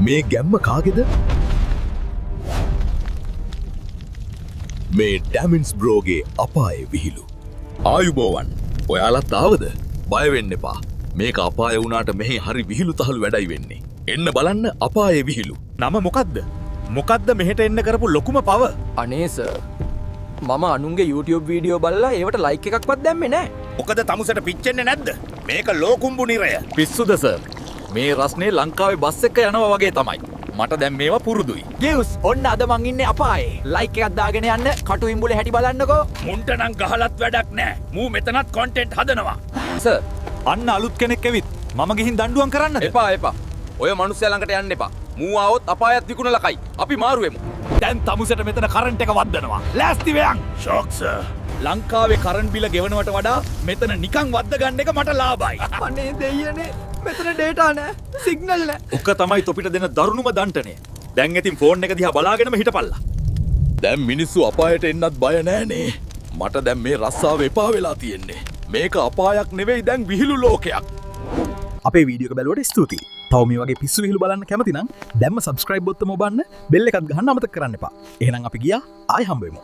මේ ගැම්ම කාගෙද? මේ ඩැමින්ස් බ්‍රෝගේ අපායේ විහිළු. ආයුබෝවන්. ඔයාලත් ආවද? බය වෙන්න එපා. මේක අපාය වුණාට මෙහි හරි විහිළු තහළු වැඩයි වෙන්නේ. එන්න බලන්න අපායේ විහිළු. නම මොකක්ද? මොකක්ද මෙහෙට එන්න කරපු ලොකුම පව? අනේ සර්, මම අනුන්ගේ YouTube වීඩියෝ බලලා ඒවට ලයික් එකක්වත් දැම්මේ නෑ. මොකද තමුසට පිච්චෙන්නේ නැද්ද? මේක ලෝකුම්බු නිරය. පිස්සුද සර්? මේ රස්නේ ලංකාවේ බස් එක යනවා වගේ තමයි. මට දැන් මේවා පුරුදුයි. ගියුස්, ඔන්න අද මං ඉන්නේ අපායේ. ලයික් එකක් දාගෙන යන්න, කටු ඉඹුලේ හැටි බලන්නකෝ. මුන්ට නම් ගහලත් වැඩක් නෑ. මූ මෙතනත් කොන්ටෙන්ට් හදනවා. සර්, අන්න අලුත් කෙනෙක් ඇවිත් මම ගිහින් දඬුවම් කරන්නද? එපා. ඔය මනුස්සයා ළඟට යන්න එපා. මූ ආවොත් අපායත් විකුණලා කයි. අපි මාරුවෙමු. දැන් තමුසට මෙතන කරන්ට් එක වද්දනවා. ලෑස්ති වෙයන්. Shock sir. ලංකාවේ කරන්ට් බිල ගෙවනවට වඩා මෙතන නිකන් වද්ද ගන්න එක මට ලාභයි. අනේ දෙයියනේ, මෙතන ඩේටා නෑ, සිග්නල් නෑ. ඔක තමයි තොපිට දෙන දරුණුම දණ්ඩනය. දැන් ඉතින් ෆෝන් එක දිහා බලාගෙනම හිටපල්ලා. දැන් මිනිස්සු අපායට එන්නත් බය නෑනේ. මට දැන් මේ රස්සාව එපා වෙලා තියෙන්නේ. මේක අපායක් නෙවෙයි, දැන් විහිළු ලෝකයක්. අපේ වීඩියෝ බැලුවට ස්තුතියි. තව මේ වගේ පිස්සු විහිළු බලන්න කැමති නම් දැම්ම සබස්ක්‍රයිබ් බොත්තම ඔබන්න, බෙල් එකත් ගහන්න අමතක කරන්න එපා. එහෙනම් අපි ගියා, ආයෙ හම්බ වෙමු.